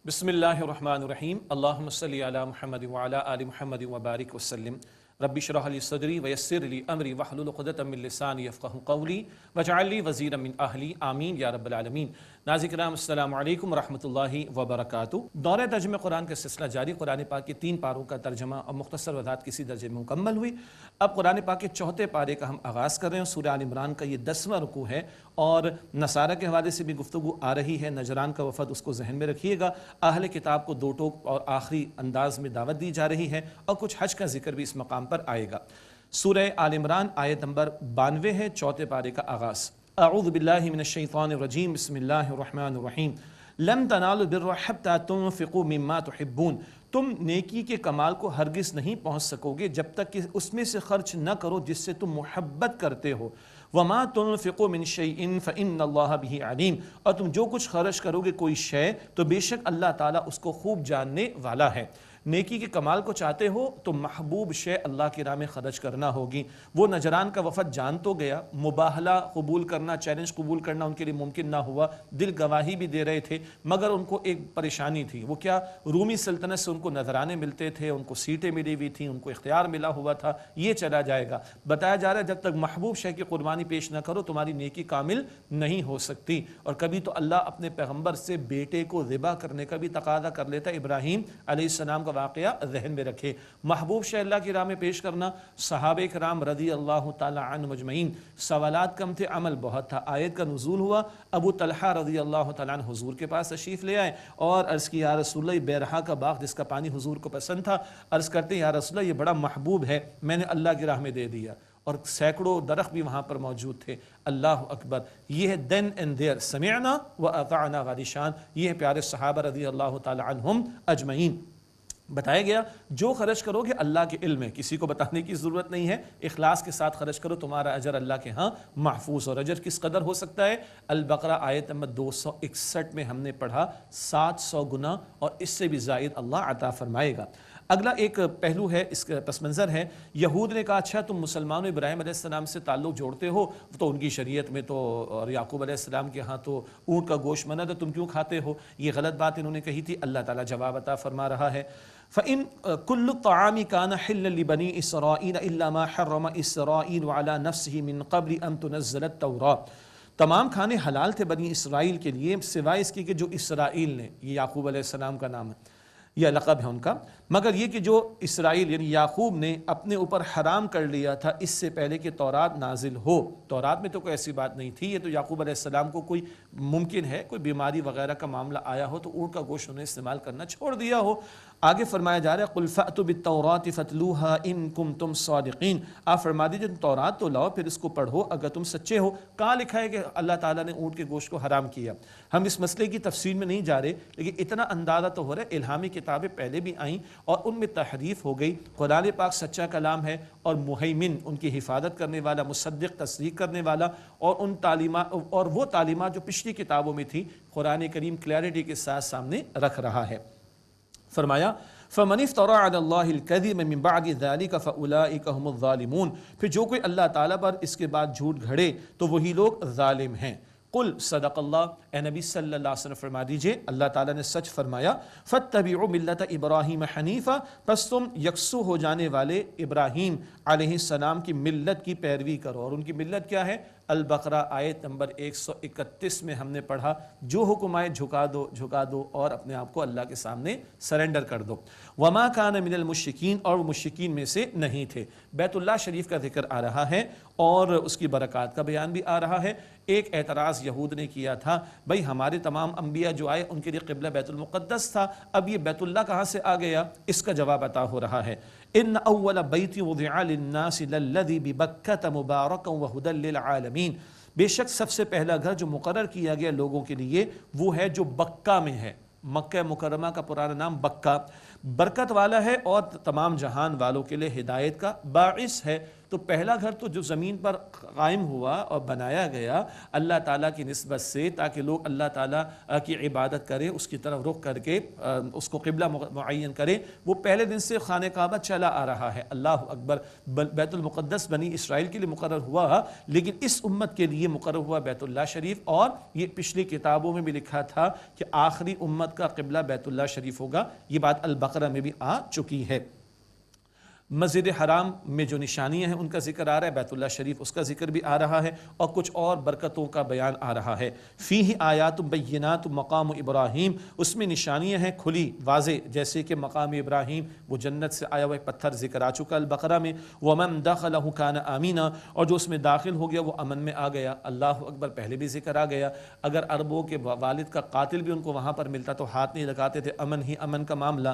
بسم اللہ الرحمن الرحیم اللہم صلی علی محمد وعلی آل محمد وبارک وسلم رب اشرح لی صدری ویسر لی امری واحلل عقدۃ من لسانی یفقہوا قولی واجعل لی وزیرا من اہلی آمین یا رب العالمین۔ ناظرین کرام السلام علیکم ورحمۃ اللہ وبرکاتہ۔ دورہ ترجمہ قرآن کا سلسلہ جاری، قرآن پاک کے 3 پاروں کا ترجمہ اور مختصر وضاحت کسی درجے میں مکمل ہوئی۔ اب قرآن پاک کے 4 پارے کا ہم آغاز کر رہے ہیں۔ سورہ آل عمران کا یہ 10واں رکوع ہے اور نصارہ کے حوالے سے بھی گفتگو آ رہی ہے۔ نجران کا وفد، اس کو ذہن میں رکھیے گا۔ اہل کتاب کو 2 ٹوک اور آخری انداز میں دعوت دی جا رہی ہے اور کچھ حج کا ذکر بھی اس مقام پر آئے گا۔ سورہ آل عمران آیت نمبر 92 ہے، 4 پارے کا آغاز۔ اعوذ باللہ من الشیطان الرجیم، بسم اللہ الرحمن الرحیم۔ لن تنالوا البر حتی تنفقوا مما تحبون، تم نیکی کے کمال کو ہرگز نہیں پہنچ سکو گے جب تک کہ اس میں سے خرچ نہ کرو جس سے تم محبت کرتے ہو۔ وما تنفقوا من شیء فإن اللہ بہ علیم، اور تم جو کچھ خرچ کرو گے کوئی شے تو بے شک اللہ تعالیٰ اس کو خوب جاننے والا ہے۔ نیکی کے کمال کو چاہتے ہو تو محبوب شے اللہ کی راہ میں خرچ کرنا ہوگی۔ وہ نجران کا وفد جان تو گیا، مباہلہ قبول کرنا، چیلنج قبول کرنا ان کے لیے ممکن نہ ہوا، دل گواہی بھی دے رہے تھے، مگر ان کو ایک پریشانی تھی۔ وہ کیا؟ رومی سلطنت سے ان کو نذرانے ملتے تھے، ان کو سیٹیں ملی ہوئی تھیں، ان کو اختیار ملا ہوا تھا، یہ چلا جائے گا۔ بتایا جا رہا ہے جب تک محبوب شے کی قربانی پیش نہ کرو تمہاری نیکی کامل نہیں ہو سکتی۔ اور کبھی تو اللہ اپنے پیغمبر سے بیٹے کو ذبح کرنے کا بھی تقاضا کر لیتا ہے۔ ابراہیم علیہ السلام کا واقعہ ذہن میں رکھے۔ محبوب شے اللہ کی راہ میں پیش کرنا، صحابہ کرام رضی اللہ تعالی عنہ مجمعین، سوالات کم تھے، عمل بہت تھا۔ آیت کا نزول ہوا، ابو طلحہ رضی اللہ تعالی عنہ حضور کے پاس تشریف لے آئے اور عرض کی یا رسول اللہ، بیرہا کا باغ جس کا پانی حضور کو پسند تھا، عرض کرتے ہیں یا رسول اللہ یہ بڑا محبوب ہے، میں نے اللہ کی راہ میں دے دیا۔ اور سینکڑوں درخت بھی وہاں پر موجود تھے۔ اللہ اکبر، یہ ہے دین اینڈ دیر، سمعنا و اطعنا والی شان، یہ ہے پیارے صحابہ رضی اللہ تعالی عنہم اجمعین۔ بتایا گیا جو خرچ کرو گے اللہ کے علم ہے، کسی کو بتانے کی ضرورت نہیں ہے، اخلاص کے ساتھ خرچ کرو، تمہارا اجر اللہ کے ہاں محفوظ۔ اور اجر کس قدر ہو سکتا ہے؟ البقرہ آیت نمبر 261 میں ہم نے پڑھا 700 گنا اور اس سے بھی زائد اللہ عطا فرمائے گا۔ اگلا ایک پہلو ہے، اس کا پس منظر ہے، یہود نے کہا اچھا تم مسلمانوں ابراہیم علیہ السلام سے تعلق جوڑتے ہو تو ان کی شریعت میں تو، اور یعقوب علیہ السلام کے ہاں تو اونٹ کا گوشت منع ہے، تم کیوں کھاتے ہو؟ یہ غلط بات انہوں نے کہی تھی۔ اللہ تعالیٰ جواب عطا فرما رہا ہے، فَإِن كُلُّ الطَّعَامِ كَانَ حِلًّا لِبَنِي إِسْرَائِيلَ إِلَّا مَا حَرَّمَ إِسْرَائِيلُ عَلَى نَفْسِهِ مِن قَبْلِ أَن تُنَزَّلَ التَّوْرَاۃ، تمام کھانے حلال تھے بنی اسرائیل کے لیے سوائے اس کے کہ جو اسرائیل نے، یہ یعقوب علیہ السلام کا نام ہے، یہ لقب ہے ان کا، مگر یہ کہ جو اسرائیل یعنی یعقوب نے اپنے اوپر حرام کر لیا تھا اس سے پہلے کہ تورات نازل ہو۔ تورات میں تو کوئی ایسی بات نہیں تھی، یہ تو یعقوب علیہ السلام کو کوئی ممکن ہے کوئی بیماری وغیرہ کا معاملہ آیا ہو تو اونٹ کا گوشت انہیں استعمال کرنا چھوڑ دیا ہو۔ آگے فرمایا جا رہا ہے قُلْ فَأْتُوا بِالتَّوْرَاةِ فَاتْلُوهَا إِن كُنتُمْ صَادِقِينَ، آپ فرما دیجئے تم تورات تو لاؤ پھر اس کو پڑھو اگر تم سچے ہو۔ کہاں لکھا ہے کہ اللہ تعالیٰ نے اونٹ کے گوشت کو حرام کیا؟ ہم اس مسئلے کی تفصیل میں نہیں جا رہے، لیکن اتنا اندازہ تو ہو رہا ہے الہامی کتابیں پہلے بھی آئیں اور ان میں تحریف ہو گئی۔ قرآن پاک سچا کلام ہے اور مہیمن، ان کی حفاظت کرنے والا، مصدق، تصدیق کرنے والا، اور ان تعلیمات اور وہ تعلیمات جو پچھلی کتابوں میں تھی قرآن کریم کلیئرٹی کے ساتھ سامنے رکھ رہا ہے۔ فرمایا فَمَنِ افْتَرَىٰ عَلَى اللَّهِ الْكَذِبَ مِن بَعْدِ ذَلِكَ فَأُولَٰئِكَ هُمُ الظَّالِمُونَ، پھر جو کوئی اللہ تعالیٰ پر اس کے بعد جھوٹ گھڑے تو وہی لوگ ظالم ہیں۔ قل صدق اللہ، اے نبی صلی اللہ علیہ وسلم فرما دیجئے اللہ تعالیٰ نے سچ فرمایا، فَاتَّبِعُوا مِلَّةَ إِبْرَاهِيمَ حَنِيفًا، پس تم یکسو ہو جانے والے ابراہیم علیہ السلام کی ملت کی پیروی کرو۔ اور ان کی ملت کیا ہے؟ البقرہ آیت نمبر 131 میں ہم نے پڑھا جو حکم آئے جھکا دو اور اپنے آپ کو اللہ کے سامنے سرنڈر کر دو۔ وما کان من المشرکین، اور وہ مشرکین میں سے نہیں تھے۔ بیت اللہ شریف کا ذکر آ رہا ہے اور اس کی برکات کا بیان بھی آ رہا ہے۔ ایک اعتراض یہود نے کیا تھا، بھئی ہمارے تمام انبیاء جو آئے ان کے لیے قبلہ بیت المقدس تھا، اب یہ بیت اللہ کہاں سے آ گیا؟ اس کا جواب عطا ہو رہا ہے، ان اول بیت وضع للناس للذی ببکۃ مبارکا وہدی للعالمین، بے شک سب سے پہلا گھر جو مقرر کیا گیا لوگوں کے لیے وہ ہے جو بکہ میں ہے۔ مکہ مکرمہ کا پرانا نام بکہ، برکت والا ہے اور تمام جہان والوں کے لیے ہدایت کا باعث ہے۔ تو تو پہلا گھر تو جو زمین پر قائم ہوا اور بنایا گیا اللہ تعالیٰ کی نسبت سے، تاکہ لوگ اللہ تعالیٰ کی عبادت کریں، اس کی طرف رخ کر کے اس کو قبلہ معین کریں، وہ پہلے دن سے خانہ کعبہ چلا آ رہا ہے۔ اللہ اکبر، بیت المقدس بنی اسرائیل کے لیے مقرر ہوا، لیکن اس امت کے لیے مقرر ہوا بیت اللہ شریف، اور یہ پچھلی کتابوں میں بھی لکھا تھا کہ آخری امت کا قبلہ بیت اللہ شریف ہوگا، یہ بات البقرہ میں بھی آ چکی ہے۔ مسجد حرام میں جو نشانیاں ہیں ان کا ذکر آ رہا ہے، بیت اللہ شریف اس کا ذکر بھی آ رہا ہے، اور کچھ اور برکتوں کا بیان آ رہا ہے۔ فیہ آیات بینات مقام ابراہیم، اس میں نشانیاں ہیں کھلی واضح، جیسے کہ مقام ابراہیم وہ جنت سے آیا ہوا ایک پتھر ذکر آ چکا البقرہ میں، ومن دخلہ کان آمینہ، اور جو اس میں داخل ہو گیا وہ امن میں آ گیا۔ اللہ اکبر، پہلے بھی ذکر آ گیا، اگر عربوں کے والد کا قاتل بھی ان کو وہاں پر ملتا تو ہاتھ نہیں لگاتے تھے، امن ہی امن کا معاملہ۔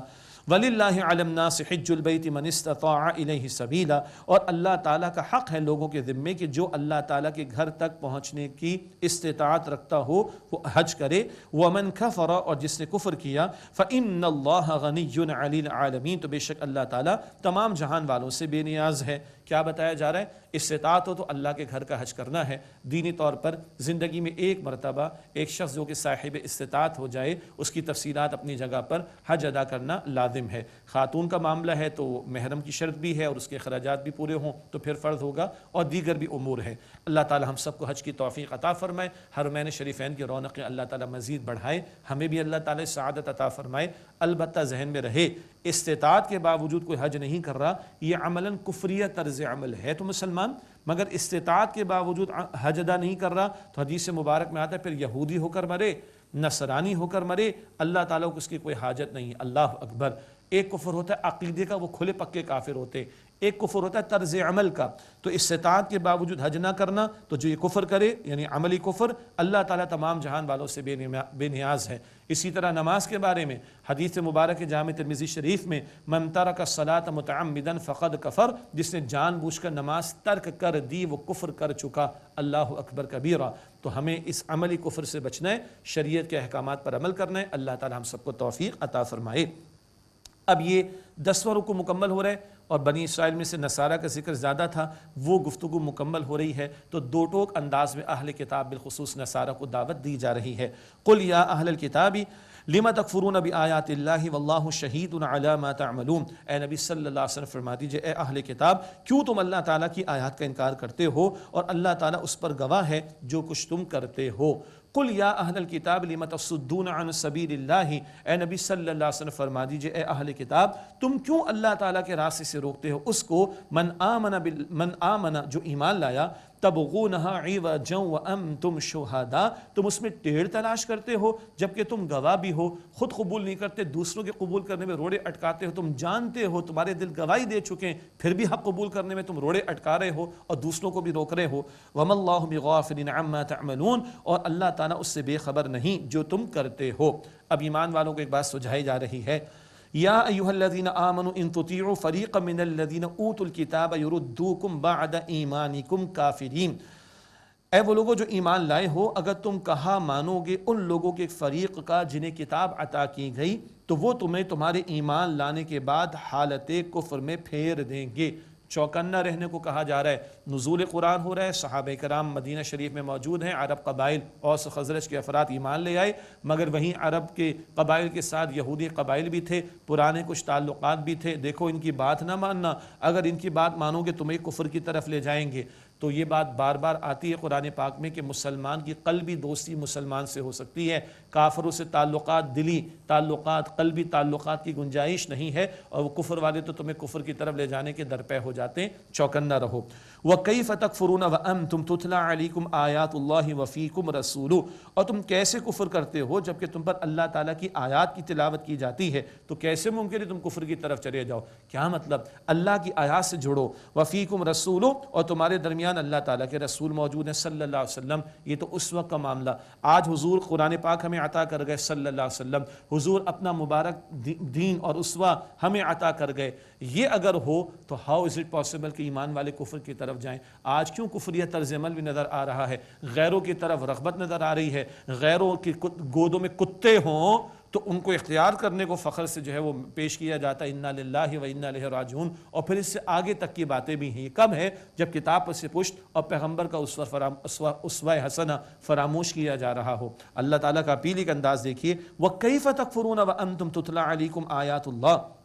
وَلِلَّهِ عَلَى النَّاسِ حِجُّ الْبَيْتِ مَنِ اسْتَطَاعَ إِلَيْهِ سَبِيلًا، اور اللہ تعالیٰ کا حق ہے لوگوں کے ذمے کہ جو اللہ تعالیٰ کے گھر تک پہنچنے کی استطاعت رکھتا ہو وہ حج کرے۔ وَمَنْ كَفَرَ، اور جس نے کفر کیا، فَإِنَّ اللَّهَ غَنِيٌّ عَنِ الْعَالَمِينَ، تو بے شک اللہ تعالیٰ تمام جہان والوں سے بے نیاز ہے۔ کیا بتایا جا رہا ہے؟ استطاعت ہو تو اللہ کے گھر کا حج کرنا ہے۔ دینی طور پر زندگی میں ایک مرتبہ ایک شخص جو کہ صاحب استطاعت ہو جائے، اس کی تفصیلات اپنی جگہ پر حج ادا کرنا لازم ہے۔ خاتون کا معاملہ ہے تو محرم کی شرط بھی ہے اور اس کے اخراجات بھی پورے ہوں تو پھر فرض ہوگا، اور دیگر بھی امور ہے۔ اللہ تعالی ہم سب کو حج کی توفیق عطا فرمائے، حرمین شریفین کی رونقیں اللہ تعالی مزید بڑھائے، ہمیں بھی اللہ تعالی سعادت عطا فرمائے۔ البتہ ذہن میں رہے استطاعت کے باوجود کوئی حج نہیں کر رہا، یہ عملاً کفریہ طرز عمل ہے تو مسلمان، مگر استطاعت کے باوجود حج ادا نہیں کر رہا تو حدیث مبارک میں آتا ہے پھر یہودی ہو کر مرے، نصرانی ہو کر مرے، اللہ تعالیٰ کو اس کی کوئی حاجت نہیں۔ اللہ اکبر۔ ایک کفر ہوتا ہے عقیدے کا، وہ کھلے پکے کافر ہوتے، ایک کفر ہوتا ہے طرز عمل کا، تو استطاعت کے باوجود حج نہ کرنا، تو جو یہ کفر کرے یعنی عملی کفر، اللہ تعالیٰ تمام جہان والوں سے بے نیاز ہے۔ اسی طرح نماز کے بارے میں حدیث مبارک جامع ترمذی شریف میں من ترک الصلاۃ متعمدا فقد کفر، جس نے جان بوجھ کر نماز ترک کر دی وہ کفر کر چکا۔ اللہ اکبر کبیرہ۔ تو ہمیں اس عملی کفر سے بچنا ہے، شریعت کے احکامات پر عمل کرنا ہے۔ اللہ تعالیٰ ہم سب کو توفیق عطا فرمائے۔ اب یہ 10واں رکوع مکمل ہو رہا ہے، اور بنی اسرائیل میں سے نصارہ کا ذکر زیادہ تھا، وہ گفتگو مکمل ہو رہی ہے، تو دو ٹوک انداز میں اہل کتاب بالخصوص نصارہ کو دعوت دی جا رہی ہے۔ قل یا اہل الکتاب لم تکفرون بآیات اللہ واللہ شہید علی ما تعملون، اے نبی صلی اللہ علیہ وسلم فرما دیجئے اے اہل کتاب، کیوں تم اللہ تعالیٰ کی آیات کا انکار کرتے ہو اور اللہ تعالیٰ اس پر گواہ ہے جو کچھ تم کرتے ہو۔ قل یا اہل الکتاب لم تصدون عن سبیل اللہ، اے نبی صلی اللہ علیہ وسلم فرما دیجئے اے اہل کتاب، تم کیوں اللہ تعالیٰ کے راستے سے روکتے ہو اس کو، من آمن جو ایمان لایا، تبغونہا عوجا وانتم شہداء، تم اس میں ٹیڑھ تلاش کرتے ہو جبکہ تم گواہ بھی ہو، خود قبول نہیں کرتے، دوسروں کے قبول کرنے میں روڑے اٹکاتے ہو، تم جانتے ہو تمہارے دل گواہی دے چکے ہیں پھر بھی حق قبول کرنے میں تم روڑے اٹکا رہے ہو اور دوسروں کو بھی روک رہے ہو۔ وما اللہ بغافل عما تعملون، اور اللہ تعالیٰ اس سے بے خبر نہیں جو تم کرتے ہو۔ اب ایمان والوں کو ایک بات سجھائی جا رہی ہے، یا ایھا الذین آمنوا ان تطیعوا فریقا من الذین اوتوا الکتاب یردوکم بعد ایمانکم کافرین، اے وہ لوگوں جو ایمان لائے ہو، اگر تم کہا مانو گے ان لوگوں کے فریق کا جنہیں کتاب عطا کی گئی تو وہ تمہیں تمہارے ایمان لانے کے بعد حالت کفر میں پھیر دیں گے۔ چوکنا رہنے کو کہا جا رہا ہے۔ نزول قرآن ہو رہا ہے، صحابہ کرام مدینہ شریف میں موجود ہیں، عرب قبائل اوس خزرج کے افراد ایمان لے آئے، مگر وہیں عرب کے قبائل کے ساتھ یہودی قبائل بھی تھے، پرانے کچھ تعلقات بھی تھے۔ دیکھو ان کی بات نہ ماننا، اگر ان کی بات مانو گے تمہیں کفر کی طرف لے جائیں گے۔ تو یہ بات بار بار آتی ہے قرآن پاک میں کہ مسلمان کی قلبی دوستی مسلمان سے ہو سکتی ہے، کافروں سے تعلقات، دلی تعلقات، قلبی تعلقات کی گنجائش نہیں ہے، اور وہ کفر والے تو تمہیں کفر کی طرف لے جانے کے درپے ہو جاتے ہیں۔ چوکنا رہو۔ وَكَيْفَ تَكْفُرُونَ وَأَنْتُمْ تُتْلَى عَلَيْكُمْ آيَاتُ اللَّهِ وَفِيكُمْ رَسُولُهُ، اور تم کیسے کفر کرتے ہو جبکہ تم پر اللہ تعالیٰ کی آیات کی تلاوت کی جاتی ہے، تو کیسے ممکن ہے تم کفر کی طرف چلے جاؤ؟ کیا مطلب؟ اللہ کی آیات سے جڑو، وَفِيكُمْ رَسُولُهُ، اور تمہارے درمیان اللہ تعالیٰ کے رسول موجود ہیں صلی اللہ علیہ وسلم۔ یہ تو اس وقت کا معاملہ، آج حضور قرآن پاک ہمیں عطا کر گئے صلی اللہ علیہ وسلم، حضور اپنا مبارک دین اور اسوہ ہمیں عطا کر گئے، یہ اگر ہو تو ہاؤ از اٹ پاسبل کہ ایمان والے کفر کی طرف جائیں؟ آج کیوں کفریہ طرز عمل بھی نظر آ رہا ہے، غیروں کی طرف رغبت نظر آ رہی ہے، غیروں کی گودوں میں کتے ہوں تو ان کو اختیار کرنے کو فخر سے جو ہے وہ پیش کیا جاتا ہے انا للہ و انا الیہ راجعون، اور پھر اس سے آگے تک کی باتیں بھی ہیں۔ یہ کب ہے؟ جب کتاب پر سے پشت اور پیغمبر کا اسوہ حسنہ فراموش کیا جا رہا ہو۔ اللہ تعالیٰ کا اپیل کا انداز دیکھیے، وَكَيْفَ تَكْفُرُونَ وَأَنْتُمْ تُتْلَى عَلَيْكُمْ آيَاتُ اللَّهِ،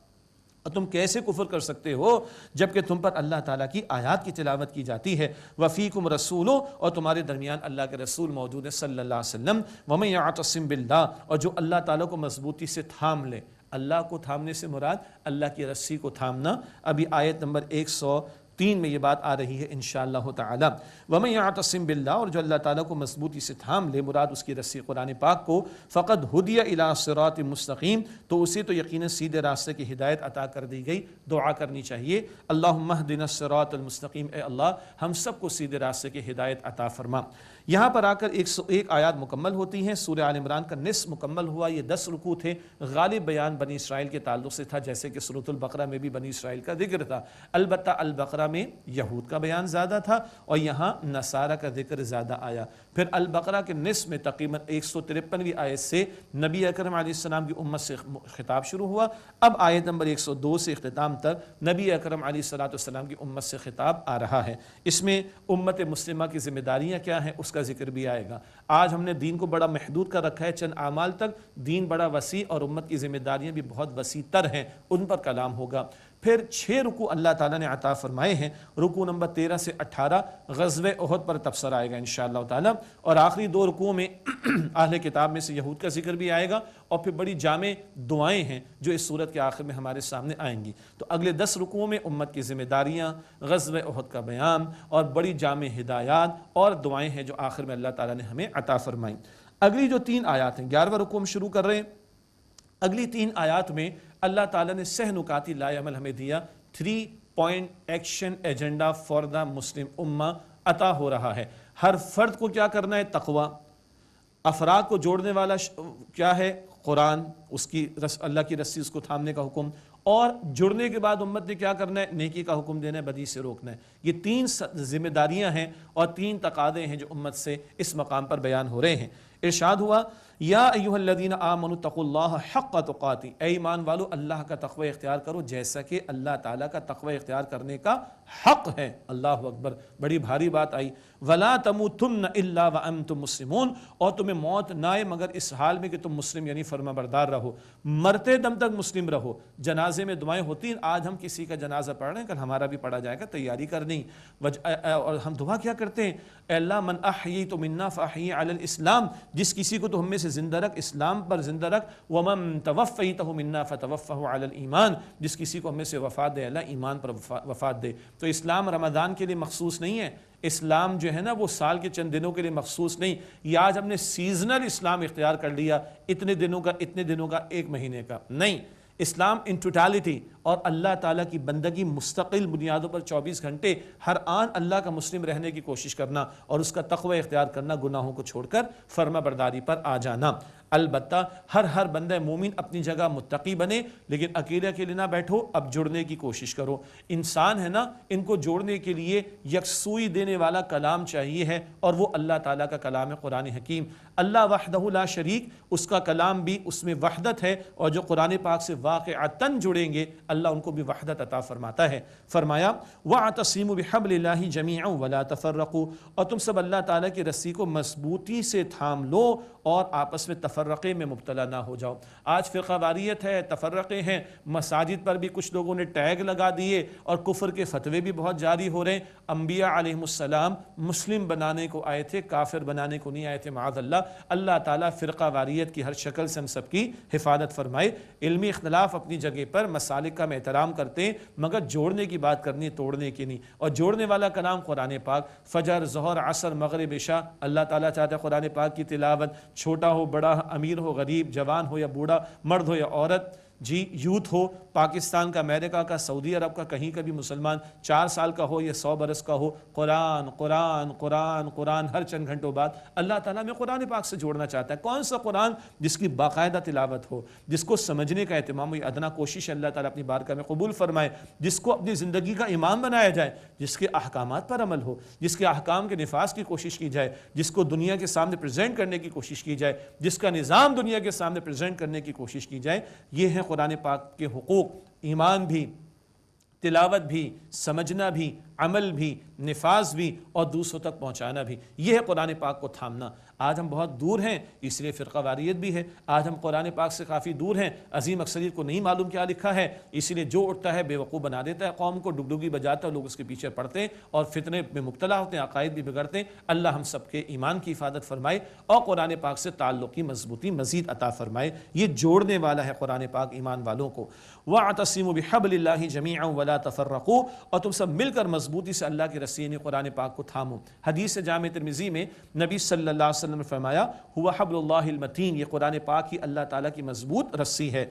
اور تم کیسے کفر کر سکتے ہو جبکہ تم پر اللہ تعالیٰ کی آیات کی تلاوت کی جاتی ہے۔ وَفِيكُمْ رَسُولُ، اور تمہارے درمیان اللہ کے رسول موجود ہے صلی اللہ علیہ وسلم۔ وَمَن يَعْتَصِم بِاللَّهِ، اور جو اللہ تعالیٰ کو مضبوطی سے تھام لے۔ اللہ کو تھامنے سے مراد اللہ کی رسی کو تھامنا، ابھی آیت نمبر 103 میں یہ بات آ رہی ہے انشاءاللہ تعالی۔ وَمَن يَعْتَصِم بِاللَّهِ، اور جو اللہ تعالیٰ کو مضبوطی سے تھام لے، مراد اس کی رسی قرآن پاک کو، فَقَدْ هُدِيَ إِلَىٰ صِرَاطٍ مُّسْتَقِيمٍ، تو اسے تو یقیناً سیدھے راستے کی ہدایت عطا کر دی گئی۔ دعا کرنی چاہیے، اللہم اہدنا الصراط المستقیم، اے اللہ ہم سب کو سیدھے راستے کی ہدایت عطا فرما۔ یہاں پر آ کر 101 آیات مکمل ہوتی ہیں۔ سورہ آل عمران کا نصف مکمل ہوا۔ یہ 10 رکوع تھے۔ غالب بیان بنی اسرائیل کے تعلق سے تھا، جیسے کہ سورۃ البقرہ میں بھی بنی اسرائیل کا ذکر تھا، البتہ البقرہ میں یہود کا بیان زیادہ تھا اور یہاں نصارہ کا ذکر زیادہ آیا۔ پھر البقرہ کے نصف میں تقریباً 153ویں آیت سے نبی اکرم علیہ السلام کی امت سے خطاب شروع ہوا۔ اب آیت نمبر 102 سے اختتام تک نبی اکرم علیہ السلام کی امت سے خطاب آ رہا ہے۔ اس میں امت مسلمہ کی ذمہ داریاں کیا ہیں اس کا ذکر بھی آئے گا۔ آج ہم نے دین کو بڑا محدود کر رکھا ہے چند اعمال تک، دین بڑا وسیع اور امت کی ذمہ داریاں بھی بہت وسیع تر ہیں، ان پر کلام ہوگا۔ پھر 6 رکوع اللہ تعالیٰ نے عطا فرمائے ہیں۔ رکوع نمبر 13 سے 18 غزوہ احد پر تبصرہ آئے گا انشاءاللہ تعالیٰ، اور آخری 2 رکوعوں میں اہل کتاب میں سے یہود کا ذکر بھی آئے گا، اور پھر بڑی جامع دعائیں ہیں جو اس صورت کے آخر میں ہمارے سامنے آئیں گی۔ تو اگلے 10 رکوعوں میں امت کی ذمہ داریاں، غزوہ احد کا بیان اور بڑی جامع ہدایات اور دعائیں ہیں جو آخر میں اللہ تعالیٰ نے ہمیں عطا فرمائیں۔ اگلی جو 3 آیات ہیں، 11واں رکوع میں شروع کر رہے ہیں۔ اگلی 3 آیات میں اللہ تعالیٰ نے سہ نکاتی لائے عمل ہمیں دیا، 3 point action agenda for the مسلم امہ عطا ہو رہا ہے۔ ہر فرد کو کیا کرنا ہے؟ تقوی۔ افراد کو جوڑنے والا کیا ہے؟ قرآن، اس کی اللہ کی رسی اس کو تھامنے کا حکم، اور جڑنے کے بعد امت نے کیا کرنا ہے؟ نیکی کا حکم دینا ہے، بدی سے روکنا ہے۔ یہ 3 ذمہ داریاں ہیں اور 3 تقاضے ہیں جو امت سے اس مقام پر بیان ہو رہے ہیں۔ ارشاد ہوا، یا ایھا الذین آمنوا اتقوا اللہ حق تقاتہ، اے ایمان والو اللہ کا تقوی اختیار کرو جیسا کہ اللہ تعالیٰ کا تقوی اختیار کرنے کا حق ہے۔ اللہ اکبر، بڑی بھاری بات آئی۔ ولا تموتن الا وانتم مسلمون، اور تمہیں موت نہ آئے مگر اس حال میں کہ تم مسلم یعنی فرما بردار رہو، مرتے دم تک مسلم رہو۔ جنازے میں دعائیں ہوتی ہیں، آج ہم کسی کا جنازہ پڑھ رہے ہیں، کل ہمارا بھی پڑھا جائے گا، تیاری کرنی۔ اور ہم دعا کیا کرتے ہیں؟ اے اللہ من احییت منا فاحیی علی الاسلام، جس کسی کو تو ہم میں سے زندہ رکھ، اسلام پر زندہ رکھ۔ ومن توفیتہ منا فتوفہ علی الایمان، جس کسی کو ہم میں سے وفات دے اللہ ایمان پر وفات دے۔ تو اسلام رمضان کے لیے مخصوص نہیں ہے، اسلام جو ہے نا وہ سال کے چند دنوں کے لیے مخصوص نہیں۔ یہ آج ہم نے سیزنل اسلام اختیار کر لیا، اتنے دنوں کا 1 مہینے کا نہیں۔ اسلام ان ٹوٹالٹی اور اللہ تعالیٰ کی بندگی مستقل بنیادوں پر 24 گھنٹے ہر آن اللہ کا مسلم رہنے کی کوشش کرنا اور اس کا تقوی اختیار کرنا، گناہوں کو چھوڑ کر فرما برداری پر آ جانا۔ البتہ ہر بندہ مومن اپنی جگہ متقی بنے، لیکن اکیلے نہ بیٹھو، اب جڑنے کی کوشش کرو۔ انسان ہے نا، ان کو جوڑنے کے لیے یکسوئی دینے والا کلام چاہیے ہے، اور وہ اللہ تعالیٰ کا کلام ہے قرآن حکیم۔ اللہ وحدہ لا شریک، اس کا کلام بھی اس میں وحدت ہے، اور جو قرآن پاک سے واقعتاً جڑیں گے اللہ ان کو بھی وحدت عطا فرماتا ہے۔ فرمایا وَاعْتَصِمُوا بِحَبْلِ اللَّهِ جَمِيعًا وَلَا تَفَرَّقُوا، اور تم سب اللہ تعالیٰ کی رسی کو مضبوطی سے تھام لو اور آپس میں تفرقے میں مبتلا نہ ہو جاؤ۔ آج فرقہ واریت ہے، تفرقے ہیں، مساجد پر بھی کچھ لوگوں نے ٹیگ لگا دیے اور کفر کے فتوے بھی بہت جاری ہو رہے ہیں۔ انبیاء علیہ السلام مسلم بنانے کو آئے تھے، کافر بنانے کو نہیں آئے تھے، معاذ اللہ۔ اللہ تعالیٰ فرقہ واریت کی ہر شکل سے ہم سب کی حفاظت فرمائے۔ علمی اختلاف اپنی جگہ پر، مسالک کا ہم احترام کرتے ہیں، مگر جوڑنے کی بات کرنی ہے، توڑنے کی نہیں۔ اور جوڑنے والا کلام قرآن پاک، فجر، ظہر، عصر، مغرب، عشاء، اللہ تعالیٰ چاہتا ہے قرآن پاک کی تلاوت، چھوٹا ہو بڑا، امیر ہو غریب، جوان ہو یا بوڑھا، مرد ہو یا عورت، جی یوتھ ہو پاکستان کا، امریکہ کا، سعودی عرب کا، کہیں کا بھی مسلمان 4 سال کا ہو یا 100 برس کا ہو، قرآن قرآن قرآن قرآن ہر چند گھنٹوں بعد اللہ تعالیٰ میں قرآن پاک سے جوڑنا چاہتا ہے۔ کون سا قرآن؟ جس کی باقاعدہ تلاوت ہو، جس کو سمجھنے کا اہتمام ہو، ادنا کوشش اللہ تعالیٰ اپنی بارگاہ میں قبول فرمائے، جس کو اپنی زندگی کا امام بنایا جائے، جس کے احکامات پر عمل ہو، جس کے احکام کے نفاذ کی کوشش کی جائے، جس کو دنیا کے سامنے پریزنٹ کرنے کی کوشش کی جائے، جس کا نظام دنیا کے سامنے پریزنٹ کرنے کی کوشش کی جائے۔ یہ ہے قرآن پاک کے حقوق، ایمان بھی، تلاوت بھی، سمجھنا بھی، عمل بھی، نفاذ بھی، اور دوسروں تک پہنچانا بھی۔ یہ ہے قرآن پاک کو تھامنا۔ آج ہم بہت دور ہیں، اس لیے فرقہ واریت بھی ہے۔ آج ہم قرآن پاک سے کافی دور ہیں، عظیم اکثریت کو نہیں معلوم کیا لکھا ہے، اس لیے جو اٹھتا ہے بے وقوف بنا دیتا ہے قوم کو، ڈگڈگی بجاتا ہے، لوگ اس کے پیچھے پڑتے ہیں اور فتنے میں مبتلا ہوتے ہیں، عقائد بھی بگڑتے ہیں۔ اللہ ہم سب کے ایمان کی حفاظت فرمائے اور قرآن پاک سے تعلق کی مضبوطی مزید عطا فرمائے۔ یہ جوڑنے والا ہے قرآن پاک ایمان والوں کو۔ وَاعْتَصِمُوا بِحَبْلِ اللَّهِ جَمِيعًا وَلَا تَفَرَّقُوا، اور تم سب مل کر مضبوطی سے اللہ کی رسی یعنی قرآن پاک کو تھامو۔ حدیث جامع ترمذی میں نبی صلی اللہ علیہ وسلم نے فرمایا ہوا حبل اللہ المتین، یہ قرآن پاک ہی اللہ تعالیٰ کی مضبوط رسی ہے۔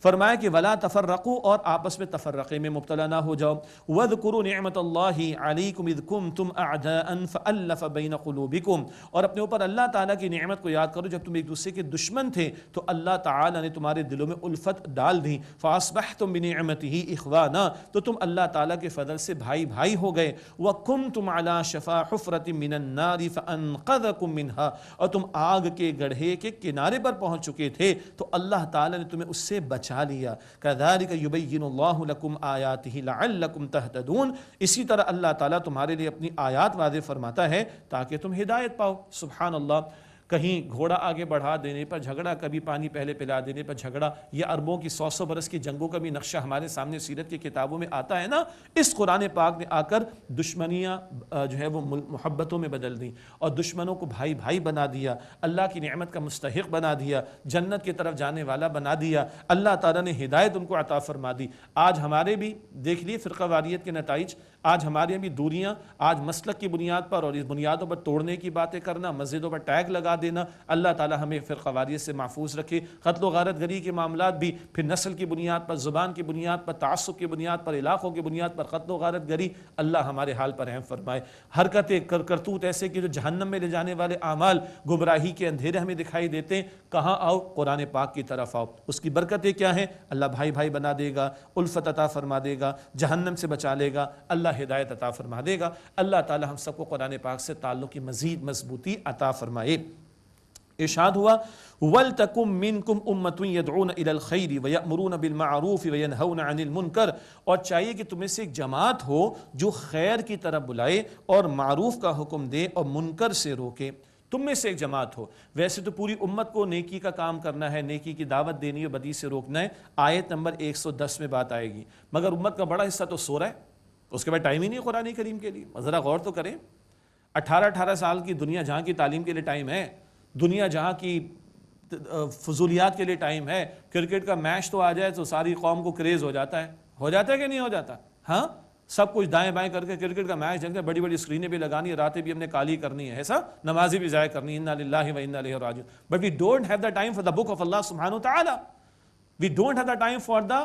فرمایا کہ ولا تفرقوا، اور آپس میں تفرقے میں مبتلا نہ ہو جاؤ۔ وَاذْكُرُوا نِعْمَةَ اللَّهِ عَلَيْكُمْ إِذْ كُنْتُمْ أَعْدَاءً فَأَلَّفَ بَيْنَ قُلُوبِكُمْ، اور اپنے اوپر اللہ تعالیٰ کی نعمت کو یاد کرو، جب تم ایک دوسرے کے دشمن تھے تو اللہ تعالیٰ نے تمہارے دلوں میں الفت ڈال دی۔ فَأَصْبَحْتُمْ بِنِعْمَتِهِ إِخْوَانًا، تو تم اللہ تعالیٰ کے فضل سے بھائی بھائی ہو گئے۔ وَكُنْتُمْ عَلَى شَفَا حُفْرَةٍ مِّنَ النَّارِ فَأَنْقَذَكُم مِّنْهَا، اور تم آگ کے گڑھے کے کنارے پر پہنچ چکے تھے تو اللہ تعالیٰ نے تمہیں اس سے بچا لیا۔ كذلك يبين الله لكم آياته لعلكم تهتدون، اسی طرح اللہ تعالیٰ تمہارے لیے اپنی آیات واضح فرماتا ہے تاکہ تم ہدایت پاؤ۔ سبحان اللہ، کہیں گھوڑا آگے بڑھا دینے پر جھگڑا، کبھی پانی پہلے پلا دینے پر جھگڑا، یہ عربوں کی 100 برس کی جنگوں کا بھی نقشہ ہمارے سامنے سیرت کی کتابوں میں آتا ہے نا۔ اس قرآن پاک نے آ کر دشمنیاں جو ہے وہ محبتوں میں بدل دیں اور دشمنوں کو بھائی بھائی بنا دیا، اللہ کی نعمت کا مستحق بنا دیا، جنت کی طرف جانے والا بنا دیا، اللہ تعالیٰ نے ہدایت ان کو عطا فرما دی۔ آج ہمارے بھی دیکھ لیے فرقہ واریت کے نتائج، آج ہمارے بھی دوریاں، آج مسلک کی بنیاد پر اور اس بنیادوں پر توڑنے کی باتیں کرنا، مسجدوں پر ٹیگ لگا دینا۔ اللہ تعالیٰ ہمیں فرقہ واریت سے محفوظ رکھے۔ قتل و غارت گری کے معاملات بھی پھر نسل کی بنیاد پر، زبان کی بنیاد پر، تعصب کی بنیاد پر، علاقوں کی بنیاد پر قتل و غارت گری، اللہ ہمارے حال پر رحم فرمائے۔ حرکتیں کرتوت ایسے کہ جو جہنم میں لے جانے والے اعمال، گمراہی کے اندھیرے ہمیں دکھائی دیتے ہیں، کہاں آؤ؟ قرآن پاک کی طرف آؤ۔ اس کی برکتیں کیا ہیں؟ اللہ بھائی بھائی بنا دے گا، الفت عطا فرما دے گا، جہنم سے بچا لے گا، اللہ ہدایت عطا فرما دے گا۔ اللہ تعالی ہم سب کو قرآن پاک سے تعلق کی مزید مضبوطی عطا فرمائے۔ ارشاد ہوا وَلْتَكُمْ مِنْكُمْ أُمَّةٌ يَدْعُونَ إِلَى الْخَيْرِ وَيَأْمُرُونَ بِالْمَعْرُوفِ وَيَنْهَوْنَ عَنِ الْمُنْكَرِ، اور چاہیے کہ تمہیں سے ایک جماعت ہو جو خیر کی طرف بلائے اور معروف کا حکم دے اور منکر سے روکے۔ تم میں سے ایک جماعت ہو۔ ویسے تو پوری امت کو نیکی کا کام کرنا ہے، نیکی کی دعوت دینی ہے، بدی سے روکنا ہے، آیت نمبر 110 میں بات آئے گی، مگر امت کا بڑا حصہ تو سو رہا ہے، اس کے بعد ٹائم ہی نہیں قرآن کریم کے لیے۔ ذرا غور تو کریں، 18 سال کی دنیا جہاں کی تعلیم کے لیے ٹائم ہے، دنیا جہاں کی فضولیات کے لیے ٹائم ہے، کرکٹ کا میچ تو آ جائے تو ساری قوم کو کریز ہو جاتا ہے کہ نہیں ہو جاتا؟ ہاں، سب کچھ دائیں بائیں کر کے کرکٹ کا میچ جنگ، بڑی بڑی اسکرینیں بھی لگانی ہے، راتیں بھی ہم نے کالی کرنی ہے، ایسا نمازیں بھی ضائع کرنی ہے، انا للہ و انا الیہ راجعون، but we don't have the time for the book of اللہ سبحانہ وتعالی، we don't have the time for the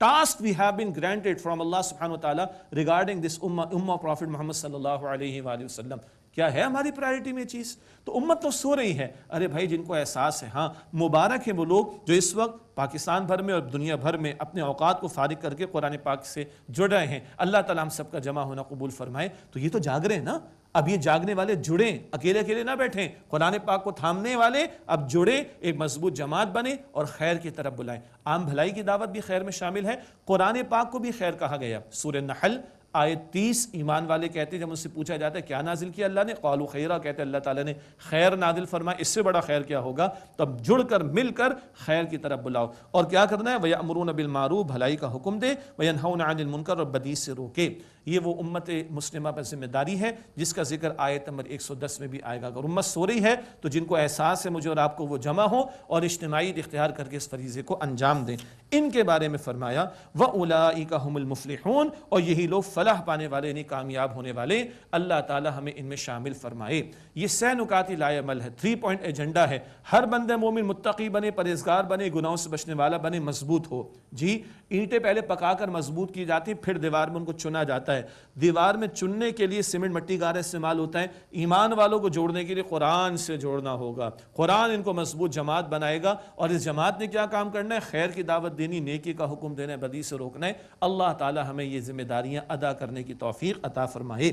task we have been granted from Allah subhanahu wa ta'ala regarding this ummah of Prophet Muhammad sallallahu alayhi wa sallam۔ کیا ہے ہماری priority میں چیز؟ تو امت تو سو رہی ہے۔ ارے بھائی، جن کو احساس ہے، ہاں مبارک ہیں وہ لوگ جو اس وقت پاکستان بھر میں اور دنیا بھر میں اپنے اوقات کو فارغ کر کے قرآن پاک سے جڑ رہے ہیں۔ اللہ تعالیٰ ہم سب کا جمع ہونا قبول فرمائے۔ تو یہ تو جاگ رہے ہیں نا، اب یہ جاگنے والے جڑیں، اکیلے اکیلے نہ بیٹھیں، قرآن پاک کو تھامنے والے اب جڑیں، ایک مضبوط جماعت بنیں اور خیر کی طرف بلائیں۔ عام بھلائی کی دعوت بھی خیر میں شامل ہے، قرآن پاک کو بھی خیر کہا گیا۔ سورہ نحل آیت 30، ایمان والے کہتے ہیں جب ان سے پوچھا جاتا ہے کیا نازل کیا اللہ نے، قالوا خیرا، کہتے ہیں اللہ تعالیٰ نے خیر نازل فرمایا، اس سے بڑا خیر کیا ہوگا؟ تو اب جڑ کر مل کر خیر کی طرف بلاؤ۔ اور کیا کرنا ہے؟ وَيَأْمُرُونَ بِالْمَعْرُوفِ، بھلائی کا حکم دے، وَيَنْهَوْنَ عَنِ الْمُنْكَرِ، اور بدی سے روکے۔ یہ وہ امت مسلمہ پر ذمہ داری ہے جس کا ذکر آیت نمبر 110 میں بھی آئے گا۔ اگر امت سو رہی ہے تو جن کو احساس ہے مجھے اور آپ کو، وہ جمع ہوں اور اجتماعی اختیار کر کے اس فریضے کو انجام دیں۔ ان کے بارے میں فرمایا وَأُولَئِكَ هُمُ الْمُفْلِحُونَ، اور یہی لوگ فلاح پانے والے نہیں کامیاب ہونے والے، اللہ تعالی ہمیں ان میں شامل فرمائے۔ یہ 6 نکاتی لائے عمل ہے، 3 پوائنٹ ایجنڈا ہے۔ ہر بندہ مومن متقی بنے، پرہیزگار بنے، گناہوں سے بچنے والا بنے، مضبوط ہو۔ جی اینٹیں پہلے پکا کر مضبوط کی جاتی ہیں، پھر دیوار میں ان کو چنا جاتا ہے۔ دیوار میں چننے کے لیے سیمنٹ مٹی گارا استعمال ہوتا ہے، ایمان والوں کو جوڑنے کے لیے قرآن سے جوڑنا ہوگا۔ قرآن ان کو مضبوط جماعت بنائے گا، اور اس جماعت نے کیا کام کرنا ہے؟ خیر کی دعوت دینی، نیکی کا حکم دینا ہے، بدی سے روکنا ہے۔ اللہ تعالی ہمیں یہ ذمہ داریاں ادا کرنے کی توفیق عطا فرمائے۔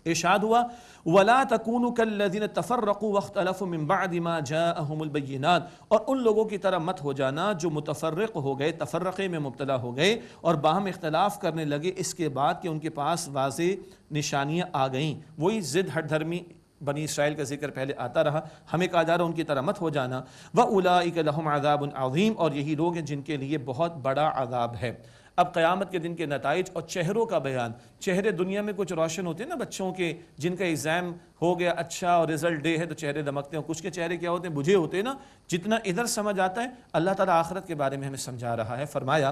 ارشاد ہوا وَلَا تَكُونُوا كَالَّذِينَ تَفَرَّقُوا وَاخْتَلَفُوا مِن بَعْدِ مَا جَاءَهُمُ الْبَيِّنَاتُ، اور ان لوگوں کی طرح مت ہو جانا جو متفرق ہو گئے، تفرقے میں مبتلا ہو گئے اور باہم اختلاف کرنے لگے اس کے بعد کہ ان کے پاس واضح نشانیاں آ گئیں۔ وہی ضد ہٹ دھرمی بنی اسرائیل کا ذکر پہلے آتا رہا، ہمیں کہا جا رہا ان کی طرح مت ہو جانا۔ وَأُولَٰئِكَ لَهُمْ عَذَابٌ عَظِيمٌ، اور یہی لوگ ہیں جن کے لیے بہت بڑا عذاب ہے۔ اب قیامت کے دن کے نتائج اور چہروں کا بیان۔ چہرے دنیا میں کچھ روشن ہوتے ہیں نا بچوں کے، جن کا ایگزام ہو گیا اچھا اور رزلٹ ڈے ہے تو چہرے دمکتے ہیں، کچھ کے چہرے کیا ہوتے ہیں؟ بجھے ہوتے ہیں نا۔ جتنا ادھر سمجھ آتا ہے، اللہ تعالیٰ آخرت کے بارے میں ہمیں سمجھا رہا ہے۔ فرمایا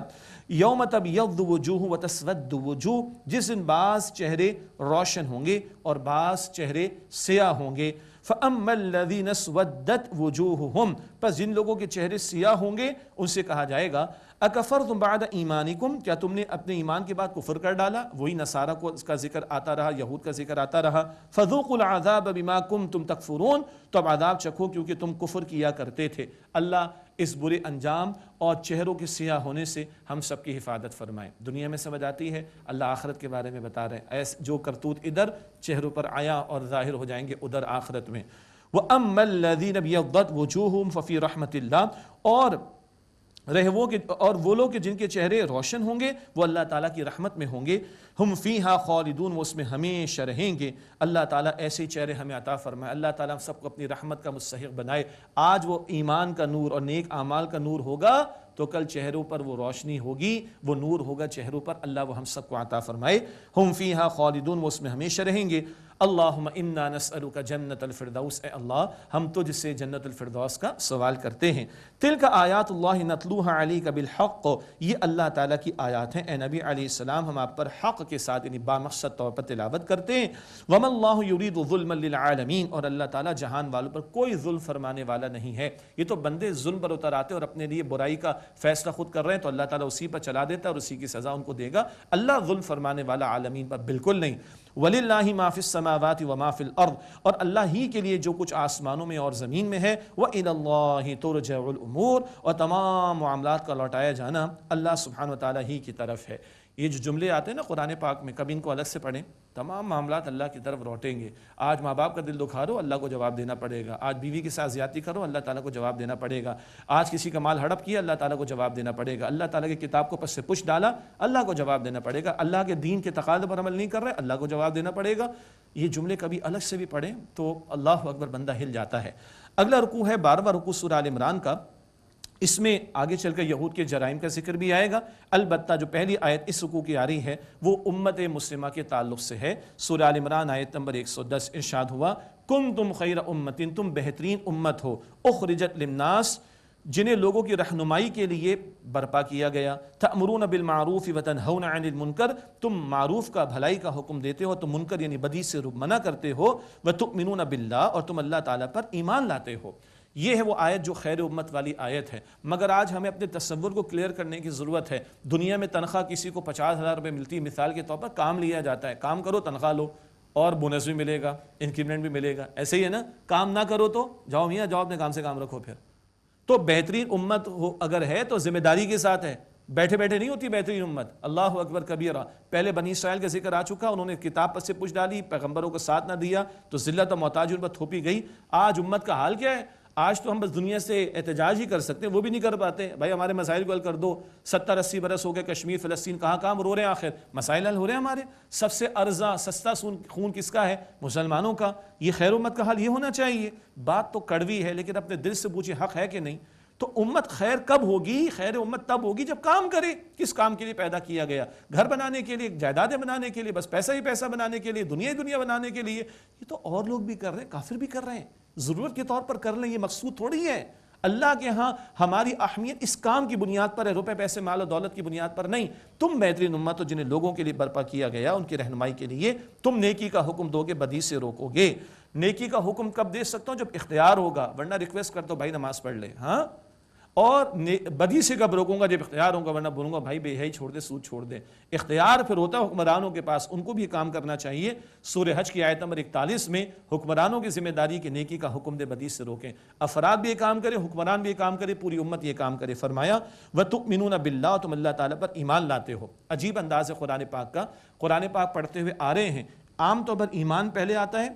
یوم تبیض وجوہ وتسود وجوہ، جس دن بعض چہرے روشن ہوں گے اور بعض چہرے سیاہ ہوں گے۔ فَأَمَّا الَّذِينَ اسْوَدَّتْ وُجُوهُهُمْ، پس جن لوگوں کے چہرے سیاہ ہوں گے ان سے کہا جائے گا اَكَفَرْتُمْ بَعْدَ ایمانکم، کیا تم نے اپنے ایمان کے بعد کفر کر ڈالا؟ وہی نصارہ کو اس کا ذکر آتا رہا، یہود کا ذکر آتا رہا۔ فَذُوقُوا الْعَذَابَ بِمَا كُنْتُمْ تَكْفُرُونَ، تو اب عذاب چکھو کیونکہ تم کفر کیا کرتے تھے۔ اللہ اس برے انجام اور چہروں کے سیاہ ہونے سے ہم سب کی حفاظت فرمائے۔ دنیا میں سمجھ آتی ہے، اللہ آخرت کے بارے میں بتا رہے ہیں، ایسے جو کرتوت ادھر چہروں پر آیا اور ظاہر ہو جائیں گے ادھر آخرت میں۔ وَأَمَّا الَّذِينَ ابْيَضَّتْ وُجُوهُهُمْ فَفِي رَحْمَةِ اللَّهِ، اور وہ لوگ جن کے چہرے روشن ہوں گے وہ اللہ تعالیٰ کی رحمت میں ہوں گے۔ ہم فیہا خالدون، وہ اس میں ہمیشہ رہیں گے۔ اللہ تعالیٰ ایسے چہرے ہمیں عطا فرمائے، اللہ تعالیٰ ہم سب کو اپنی رحمت کا مستحق بنائے۔ آج وہ ایمان کا نور اور نیک اعمال کا نور ہوگا تو کل چہروں پر وہ روشنی ہوگی، وہ نور ہوگا چہروں پر۔ اللہ وہ ہم سب کو عطا فرمائے۔ ہم فیہا خالدون، وہ اس میں ہمیشہ رہیں گے۔ اللہم انا نسألک جنت الفردوس، اے اللہ ہم تجھ سے جنت الفردوس کا سوال کرتے ہیں۔ تلک آیات اللہ نتلوها علیک بالحق، یہ اللہ تعالیٰ کی آیات ہیں اے نبی علیہ السلام، ہم آپ پر حق کے ساتھ یعنی بامقصد طور پر تلاوت کرتے ہیں۔ وما اللہ یرید ظلما للعالمین، اور اللہ تعالیٰ جہان والوں پر کوئی ظلم فرمانے والا نہیں ہے۔ یہ تو بندے ظلم پر اتر آتے اور اپنے لیے برائی کا فیصلہ خود کر رہے ہیں تو اللہ تعالیٰ اسی پر چلا دیتا ہے اور اسی کی سزا ان کو دے گا۔ اللہ ظلم فرمانے والا عالمین پر بالکل نہیں۔ وَلِلَّهِ مَا فِي السَّمَاوَاتِ وَمَا فِي الْأَرْضِ، اور اللہ ہی کے لیے جو کچھ آسمانوں میں اور زمین میں ہے۔ وَإِلَى اللَّهِ تُرْجَعُ الْأُمُورُ، اور تمام معاملات کا لوٹایا جانا اللہ سبحانہ وتعالی ہی کی طرف ہے۔ یہ جو جملے آتے ہیں نا قرآن پاک میں، کبھی ان کو الگ سے پڑھیں، تمام معاملات اللہ کی طرف لوٹیں گے۔ آج ماں باپ کا دل دکھا رہو، اللہ کو جواب دینا پڑے گا۔ آج بیوی کے ساتھ زیادتی کرو، اللہ تعالیٰ کو جواب دینا پڑے گا۔ آج کسی کا مال ہڑپ کیا، اللہ تعالیٰ کو جواب دینا پڑے گا۔ اللہ تعالیٰ کی کتاب کو پس سے پش ڈالا، اللہ کو جواب دینا پڑے گا۔ اللہ کے دین کے تقاضے پر عمل نہیں کر رہے، اللہ کو جواب دینا پڑے گا۔ یہ جملے کبھی الگ سے بھی پڑھیں تو اللہ اکبر بندہ ہل جاتا ہے۔ اگلا رکوع ہے 12واں رکوع سورہ آل عمران کا۔ اس میں آگے چل کر یہود کے جرائم کا ذکر بھی آئے گا، البتہ جو پہلی آیت اس رکوع کی آ رہی ہے وہ امت مسلمہ کے تعلق سے ہے۔ سورہ آل عمران آیت نمبر 110، ارشاد ہوا کنتم خیر امت، تم بہترین امت ہو، اخرجت للناس، جنہیں لوگوں کی رہنمائی کے لیے برپا کیا گیا۔ تأمرون بالمعروف وتنہون عن المنکر، تم معروف کا بھلائی کا حکم دیتے ہو تو منکر یعنی بدی سے منع کرتے ہو۔ وتؤمنون باللہ، اور تم اللہ تعالیٰ پر ایمان لاتے ہو۔ یہ ہے وہ آیت جو خیر امت والی آیت ہے۔ مگر آج ہمیں اپنے تصور کو کلیئر کرنے کی ضرورت ہے۔ دنیا میں تنخواہ کسی کو 50,000 روپے ملتی ہے، مثال کے طور پر کام لیا جاتا ہے، کام کرو تنخواہ لو اور بونس بھی ملے گا، انکریمنٹ بھی ملے گا، ایسے ہی ہے نا۔ کام نہ کرو تو جاؤ میاں جاؤ اپنے کام سے کام رکھو۔ پھر تو بہترین امت ہو اگر ہے تو ذمہ داری کے ساتھ ہے، بیٹھے بیٹھے نہیں ہوتی بہترین امت۔ اللہ اکبر کبیرہ۔ پہلے بنی اسرائیل کا ذکر آ چکا، انہوں نے کتاب پر سے پوچھ ڈالی، پیغمبروں کو ساتھ نہ دیا تو ذلت و محتاجی ان پر تھوپی گئی۔ آج امت کا حال کیا ہے؟ آج تو ہم بس دنیا سے احتجاج ہی کر سکتے ہیں، وہ بھی نہیں کر پاتے۔ بھائی ہمارے مسائل کو حل کر دو، 70-80 برس ہو گئے، کشمیر فلسطین کہاں کہاں رو رہے ہیں، آخر مسائل حل ہو رہے ہیں ہمارے؟ سب سے ارزاں سستا خون کس کا ہے؟ مسلمانوں کا۔ یہ خیر امت کا حال یہ ہونا چاہیے۔ بات تو کڑوی ہے لیکن اپنے دل سے پوچھیں حق ہے کہ نہیں؟ تو امت خیر کب ہوگی؟ خیر امت تب ہوگی جب کام کرے۔ کس کام کے لیے پیدا کیا گیا؟ گھر بنانے کے لیے، جائیدادیں بنانے کے لیے، بس پیسہ ہی پیسہ بنانے کے لیے، دنیا ہی دنیا بنانے کے لیے؟ یہ تو اور لوگ بھی کر رہے ہیں، کافر بھی کر رہے ہیں، ضرورت کے طور پر کر لیں، یہ مقصود تھوڑی ہے۔ اللہ کے ہاں ہماری اہمیت اس کام کی بنیاد پر ہے، روپے پیسے مال و دولت کی بنیاد پر نہیں۔ تم بہترین امت ہو جنہیں لوگوں کے لیے برپا کیا گیا، ان کی رہنمائی کے لیے تم نیکی کا حکم دو گے، بدی سے روکو گے۔ نیکی کا حکم کب دے سکتا ہوں؟ جب اختیار ہوگا، ورنہ ریکویسٹ کرتا ہوں بھائی نماز پڑھ لے، ہاں۔ اور بدی سے کب روکوں گا؟ جب اختیار ہوگا، ورنہ بولوں گا بھائی بے حیائی چھوڑ دے، سود چھوڑ دے۔ اختیار پھر ہوتا ہے حکمرانوں کے پاس، ان کو بھی کام کرنا چاہیے۔ سورہ حج کی آیت نمبر 41 میں حکمرانوں کی ذمہ داری کہ نیکی کا حکم دے، بدی سے روکیں۔ افراد بھی یہ کام کرے، حکمران بھی یہ کام کرے، پوری امت یہ کام کرے۔ فرمایا وَتُؤْمِنُونَ بِاللَّهِ، تم اللہ تعالیٰ پر ایمان لاتے ہو۔ عجیب انداز ہے قرآن پاک کا، قرآن پاک پڑھتے ہوئے آ رہے ہیں، عام طور پر ایمان پہلے آتا ہے،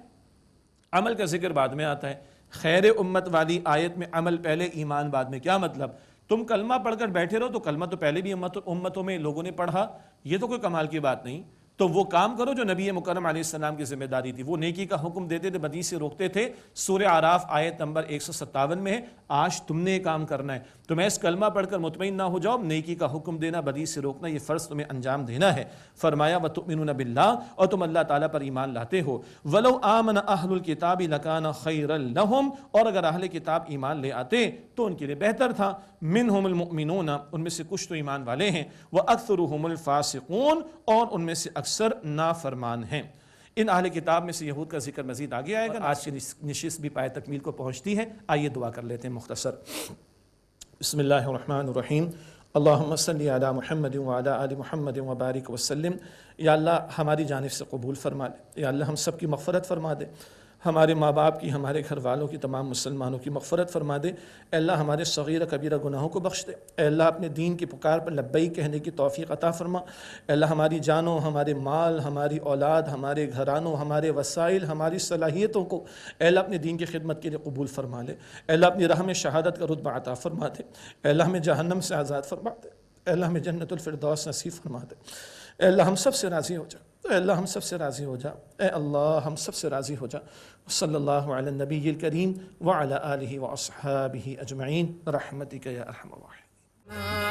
عمل کا ذکر بعد میں آتا ہے۔ خیر امت والی آیت میں عمل پہلے ایمان بعد میں، کیا مطلب؟ تم کلمہ پڑھ کر بیٹھے رہو تو کلمہ تو پہلے بھی امتوں میں لوگوں نے پڑھا، یہ تو کوئی کمال کی بات نہیں۔ تو وہ کام کرو جو نبی مکرم علیہ السلام کی ذمہ داری تھی، وہ نیکی کا حکم دیتے تھے، بدی سے روکتے تھے۔ سورہ اعراف آیت نمبر 157 میں ہے، آج تم نے یہ کام کرنا ہے، تم ایس کلمہ پڑھ کر مطمئن نہ ہو جاؤ، نیکی کا حکم دینا، بدی سے روکنا، یہ فرض تمہیں انجام دینا ہے۔ فرمایا وَتُؤْمِنُونَ بِاللَّهِ، اور تم اللہ تعالیٰ پر ایمان لاتے ہو۔ وَلَوْ آمَنَ أَهْلُ الْكِتَابِ لَكَانَ خَيْرًا لَهُمْ، اور اگر اہل کتاب ایمان لے آتے تو ان کے لیے بہتر تھا۔ مِنْهُمُ الْمُؤْمِنُونَ، ان میں سے کچھ تو ایمان والے ہیں، وَأَكْثَرُهُمُ الْفَاسِقُونَ، اور ان میں سے اکثر نافرمان ہیں۔ ان اہل کتاب میں سے یہود کا ذکر مزید آگے آئے گا۔ آج کی نشست بھی پائے تکمیل کو پہنچتی ہے، آئیے دعا کر لیتے ہیں مختصر۔ بسم اللہ الرحمن الرحیم، اللہم صلی علی محمد وعلی آل محمد وبارک وسلم۔ یا اللہ ہماری جانب سے قبول فرما لے، یا اللہ ہم سب کی مغفرت فرما دے، ہمارے ماں باپ کی، ہمارے گھر والوں کی، تمام مسلمانوں کی مغفرت فرما دے۔ اے اللہ ہمارے صغیرہ کبیرہ گناہوں کو بخش دے۔ اے اللہ اپنے دین کی پکار پر لبیک کہنے کی توفیق عطا فرما۔ اے اللہ ہماری جانوں، ہمارے مال، ہماری اولاد، ہمارے گھرانوں، ہمارے وسائل، ہماری صلاحیتوں کو اے اللہ اپنے دین کی خدمت کے لیے قبول فرما لے۔ اے اللہ اپنی راہ میں شہادت کا رتبہ عطا فرما دے۔ اے اللہ ہمیں جہنم سے آزاد فرما دے۔ اے اللہ ہمیں جنت الفردوس نصیب فرما دے۔ اے اللہ ہم سب سے راضی ہو جا، اے اللہ ہم سب سے راضی ہو جا، اے اللہ ہم سب سے راضی ہو جا۔ صلی اللہ علی النبی الکریم وعلی آلہ واصحابہ اجمعین برحمتک یا ارحم الراحمین۔